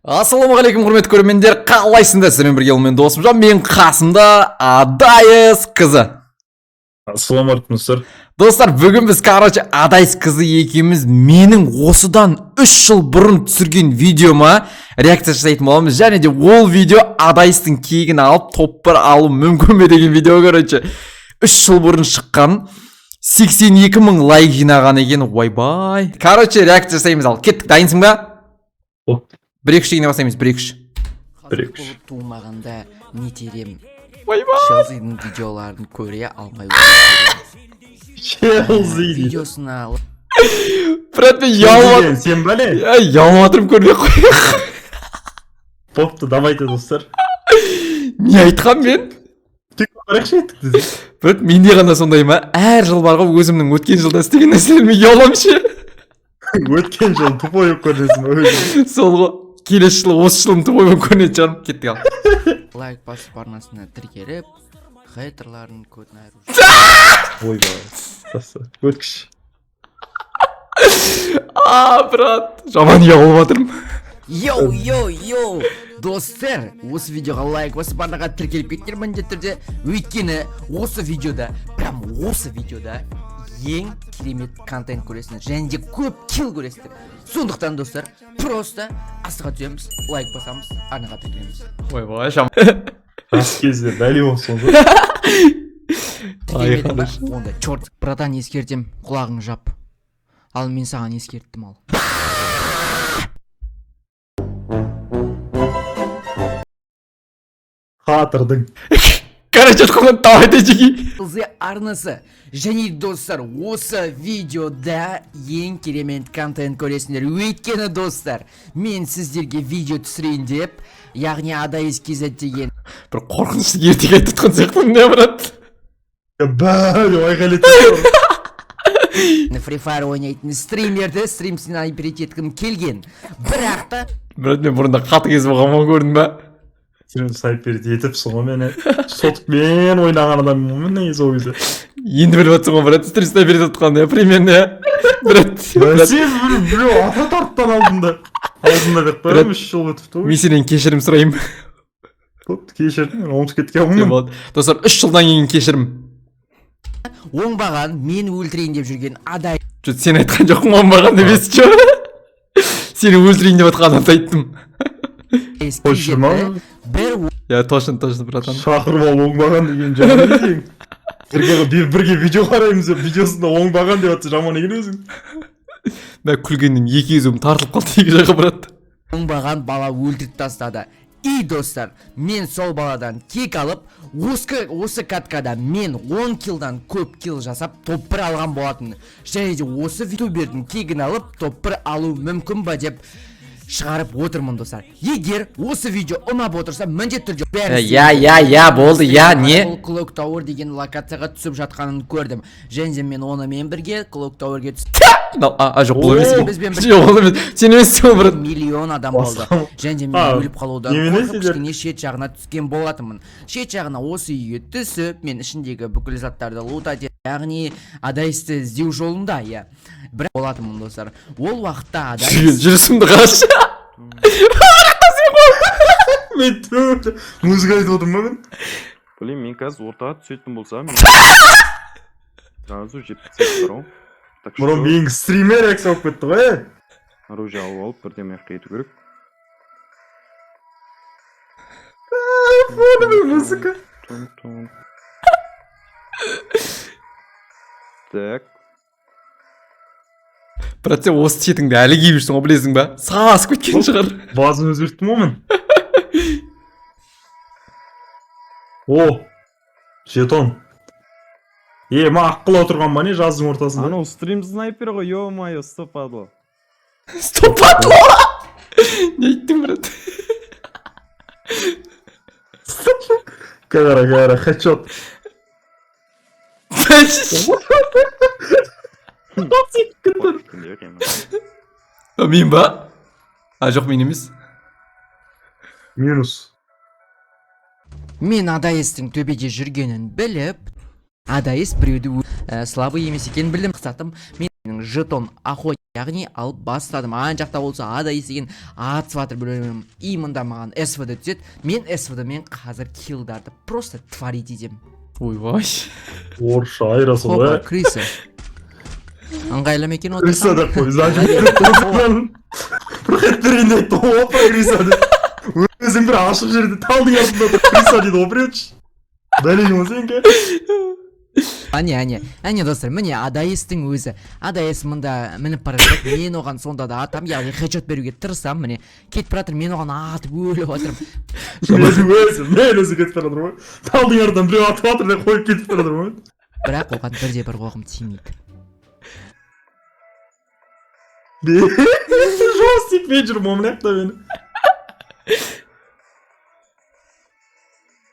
Ассалаумағалейкум құрметті көрермендер, қалайсыңдар? Сіздермен бірге мен досымжан, мен қасымда Адайыс қызы. Ассалаумағалейкум Достар, бүгін біз Адайыс қызы екеуміз менің осыдан 3 жыл бұрын түсірген видеома реакция жасайтын боламыз. Және де ол видео Адайыстың кегін алып топ 1 алу мүмкін бе деген видео. 3 жыл бұрын шыққан, 82.000 лайк жинаған екен. Ойбай. Реакция жасаймыз. Ал кеттік, дайынсың ба? Бір-екі шегіне басаймыз, бір-екі. Туылмағанда не терем? Ойбай. Челзидің видеоларын көре алмай Челзи видеосына алып. Брат, мен ялмадым. Сен бәле? Ялмадым, көрмей қойық. Попты, давайте достар. Не айтқан мен? Тек барақшы еттік деді. Брат, менде ғана сондай ма? Әр жыл барға өзімнің өткен жылда істеген нәрселеріме яламшы. Өткен жыл тупой өп көрінесің. Сол ғой. Келесі жылы осы жылым тупой өп көрінеді жаным. Кеттік ал. Лайк басып арнасына тіркеліп, хейтерларын көтін айыру. Ойбай. Өткіш. Брат. Жаман ялып жатырмын. Йоу, достар, осы видеоға лайк басып арнаға тіркеліп кеттер міндетті түрде. Өйткені осы видеода ең керемет контент көресіңдер, және де көп килл көресіңдер. Сондықтан достар, просто астыға түсеміз, лайк басамыз, арнаға тіркелеміз. Ойбай, жаман. Жас кезде бәле болсын ғой. Тіркелмеді ма? Онда чорт. Братан, ескертем, құлағың жап. Ал мен саған ескерттім ал. Қатырдың. Қоған тауайда жеги. Арнасы. Және достар, осы видеода ең керемет контент көресіңдер. Өйткені достар, мен сіздерге видео түсірейін деп, яғни Адайыс KZ деген бір қорқынышты ертегі айтып тұтқан сияқты не брат? Бәле айқайлетіп. Free Fire ойнайтын стримерді стрим снайпер еткім келген. Бірақ та Брат, мен бұрында қатыгез болғанмын көрдің ба? Сен снайперді етіпсің ғой мені. Сотмен ойнаған адаммын негізі ол кезде. Енді біліп жатсың ғой, брат, стрим снайпер етіп тұтқан, примерно, брат. Сен біреу ата тарттан алдында. Алдында деп қойым, 3 жыл өтіпті ғой. Мен сенен кешірім сұрайым. Кешірдім, мен оңтүстікке кеткенмін. Достар, 3 жылдан кейін кешірім. оңбаған, мен өлтірейін деп жүрген Адай. Сен айтқан жоқпын, оңбаған емес чо. Сені өлтірейін деп атқан адамды айттым. Қойшырма? Точно, братан. Шақырып ал оңбаған деген жаман екен. Бірге видео қараймыз деп, видеосында оңбаған деп атса жаман екен өзің. Мен күлгеннен 2 езуім тартылып қалды 2 жаққа, брат. Оңбаған бала өлтіріп тастады. И достар, мен сол баладан кек алып, осы каткада мен 10 килдан көп килл жасап топ 1 алған болатын. Және де осы ютубердің кегін алып топ 1 алу мүмкін ба деп шығарып отырмын достар. Егер осы видео ұнап отырса, міндетті түрде болды, не? Ол Clock Tower деген локацияға түсіп жатқанын көрдім. Және де мен онымен бірге Clock Towerге түстім. Жоқ, бұл емес. Жоқ, ол емес. Сен емессің ғой, брат. Миллион адам болды. Және де мен өліп қалудан қорқып кішкене шет жағына түскен болатынмын. Шет жағына осы үйге түсіп, мен ішіндегі бүкіл заттарды лутать етіп, яғни Адайысты іздеу жолында, бірақ болатынмын достар. Ол уақытта Адайыс жүрісімді қарашы. Мен төбі музыка айтып отырмын ба мен? Блин, мен қазір ортаға түсетін болсам, сразу жеп кетсек тұрау. Бұрын менің стример реакция алып кетті ғой. Оружие алып алып, бірден аяққа ету керек. Фоновый музыка. Так. Брат, сен осы сетіңді әлі киіп жүрсің ғой, білесің ба? Сасып кеткен шығар. Базын өзгерттім ғой мен. О, жетон. Ма аққыла отырған ба не жаздың ортасында? Анау стрим снайпер ғой, ё-моё, стопадло. Стопадло? Не айттың, брат? Кара, хедшот. Мен ба? Жоқ, мен емес. Минус. Мен Адайыстың төбеде жүргенін біліп, Адайыс біреуді слабы емес екенін білдім. Қысатым, мен жетон охот яғни алып бастадым. Ан жақта болса Адаис деген атып жатыр біреуім. И мында маған СВД түседі. Мен СВД мен қазір киллдарды просто творить етемін. Ойбай. Орысша айырасың Хопа, ғой. Криса. Ыңғайлы ма екен Криса деп қой. Бір берейін айтты ғой опа Криса деп. Өзің бір ашық жерде талдың артында тұр Криса дейді ғой біреуші. Бәлеген сен ке? Әне достар, міне Адаистің өзі. Адаис мында мініп бара жатыр. Мен оған сонда да атам, яғни хедшот беруге тырысам, міне кетіп жатыр, мен оған атып өліп жатырмын. Мен өзі кетіп бара жатыр ғой. Талдың артынан біреу атып жатыр деп қойып кетіп бара жатыр ғой. Бірақ оған бірде бір оғым тимейді. Жостик мен жүрмін ол мына жақта мені.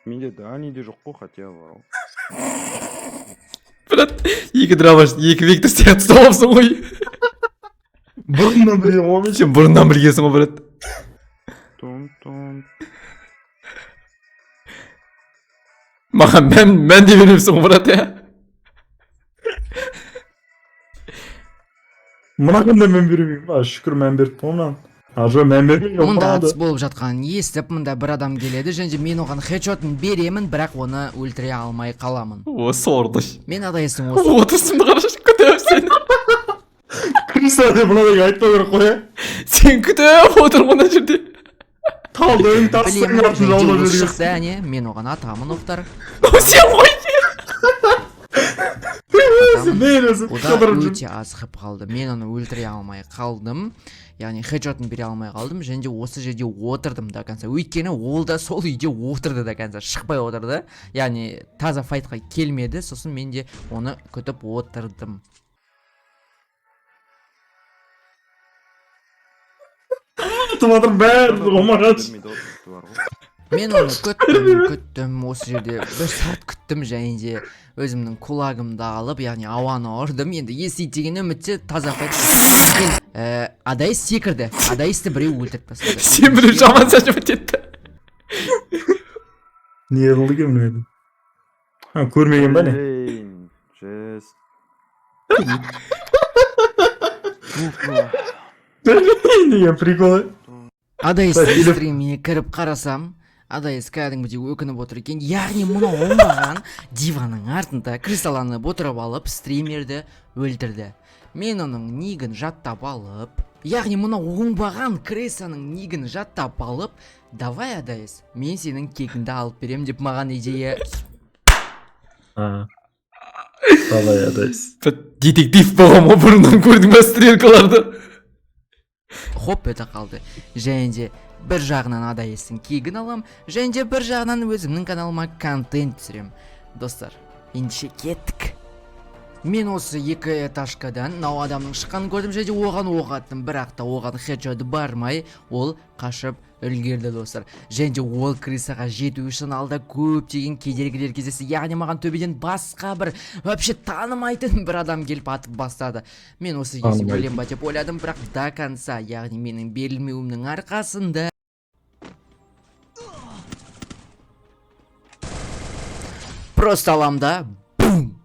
Менде Даниде жоқ қой, хотя бар ғой. Брат, екі драмаш, екі вектор сияқты ұстап алыпсың ғой. Бұрыннан білем ғой мен. Сен бұрыннан білгенсің ғой, брат. Тон. Маған мән де бермепсің ғой, брат, я. Мына күнде мен бермеймін. Шүкір мән беріп тұғымнан. Жоқ мән бермеймін. Мұнда атыс болып жатқанын естіп, мұнда бір адам келеді, және мен оған хедшотын беремін, бірақ оны өлтіре алмай қаламын. О, сордыш. Мен Адаистің осы. Отырсымды қарашы, күтіп сені. Криса деп мынадай айтпау керек қой. Сен күтіп отыр мына жерде. Талды өң тастың артын жаулап жүрген. Шықты, әне, мен оған атамын оқтар. Сен ғой. Мен өзім Ода қыдырып жүрмін. өте аз қып қалды. Мен оны өлтіре алмай қалдым. Яғни хеджотын бере алмай қалдым. Және осы жерде отырдым до конца. Өйткені ол да сол үйде отырды до конца. Шықпай отырды. Яғни таза файтқа келмеді. Сосын мен де оны күтіп отырдым. Тымадыр бәрі омағач. Бермейді ғой, тіпті бар ғой. Мен оны күттім, осы жерде бір сағат күттім, және де өзімнің кулагымды алып, яғни ауаны ұрдым. Енді естейді деген үмітте таза файт. Адаис секірді. Адаисті біреу өлтіріп тастады. Сен біреу жаман сәжіп өтетті. Не қылды екен мына жерде? Көрмеген ба не? Жест. Деген прикол. Адаистің стриміне кіріп қарасам, Адаис кәдімгідей өкініп отыр екен. Яғни мұны оңбаған диваның артында кристалланып отырып алып стримерді өлтірді. Мен оның нигін жаттап алып, яғни мұны оңбаған Крисаның нигін жаттап алып, давай Адаис, мен сенің кегіңді алып берем деп маған идея. Давай Адаис. Детектив болған ма бұрыннан көрдің бе стрелкаларды? Хоп өте қалды. Және де бір жағынан Адаистің кегін алам, және де бір жағынан өзімнің каналыма контент түсірем. Достар, ендеше кеттік. Мен осы екі этажкадан нау адамның шыққанын көрдім, және оған оқ аттым, бірақ та оған хедшоты бармай, ол қашып үлгерді достар. Және де ол Крисаға жету үшін алда көптеген кедергілер кездесті. Яғни маған төбеден басқа бір вообще танымайтын бір адам келіп атып бастады. Мен осы кезде өлем ба деп ойладым, бірақ до конца, яғни менің берілмеуімнің арқасында просто аламда бум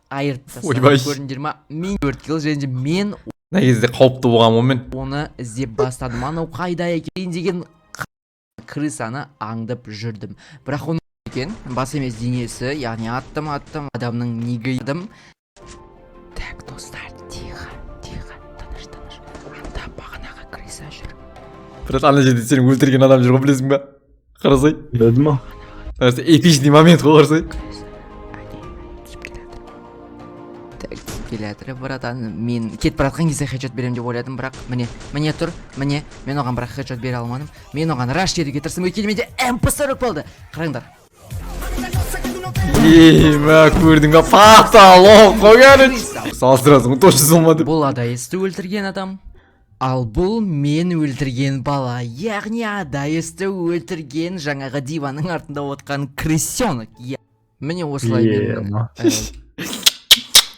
айырып Ойбай. тастадым. Көрдіңдер ма? Мен 4 килл, және де мен Мына кезде қауіпті болған момент. оны іздеп бастадым. Анау қайда екен деген Крисаны аңдып жүрдім. Бірақ оны екен, бас емес денесі, яғни аттым, адамның нигідім. Так, достар, тихо, тыныш. Анда бағанағы Криса жүр. Брат, ана жерде сені өлтірген адам жүр ғой, білесің ба? Қарасай. Білді ма? Эпичный момент ғой, қарасай. Келеді, братан, мен кетіп баратқан кезде хедшот берем деп ойладым, бірақ міне тұр, мен оған бірақ хедшот бере алмадым. Мен оған раш етуге тырысым, өйткені менде МП40 болды. Қараңдар. Мә, көрдің ба, потолок қойған. Салыстырасың, точно солмады. Бұл Адаисті өлтірген адам, ал бұл мен өлтірген бала. Яғни Адаисті өлтірген жаңағы диваның артында отқан крысенок. Міне осылай мен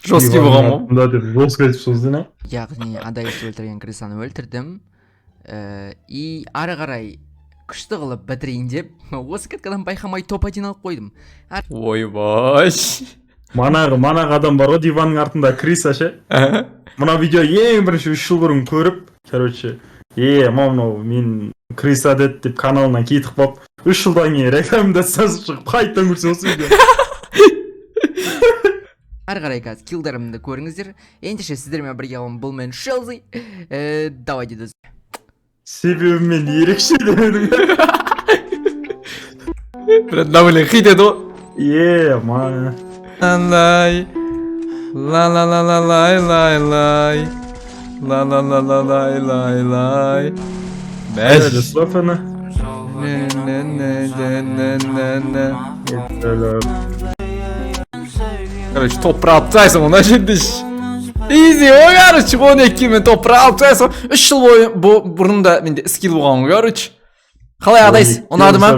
Жесткий болған ма? Да, деп жестко айтып сөзді не? яғни Адаисті өлтірген Крисаны өлтірдім. И ары қарай күшті қылып бітірейін деп осы каткадан байқамай топ-1 алып қойдым. Ойбай. манағы адам бар ғой диванның артында Криса ше. Мына видео ең бірінші 3 жыл бұрын көріп, короче, мынау мен Криса деді деп каналынан кетіп қалып, 3 жылдан кейін рекомендациясы шығып, қайтадан көрсе осы видео. Ары қарай қазір килдерімді көріңіздер. Ендеше сіздермен бірге болған бұл мен Шелзи. Давайте достар. Себебі мен ерекше демедім. Бір давление хит еді ғой. Мана. Лай. Ла ла ла ла лай лай лай. Ла ла ла ла лай лай лай. Әлі слофаны. Короче, топыра алып тастайсың оны жерде. Изи ғой, короче, 12-мен топыра алып тастайсың. 3 жыл бойы бұрында менде скилл болған ғой, короче. Қалай адайсыз? Ұнады ма?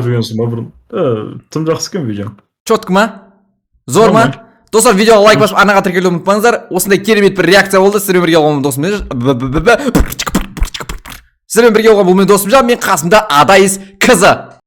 Тым жақсы екен видео. Четко ма? Зор ма? Достар, видеоға лайк басып, арнаға тіркелуді ұмытпаңыздар. Осындай керемет бір реакция болды. Сіздермен бірге болған досым. Сіздермен бірге болған бұл мен досым Жан, мен қасымда Адайс қызы.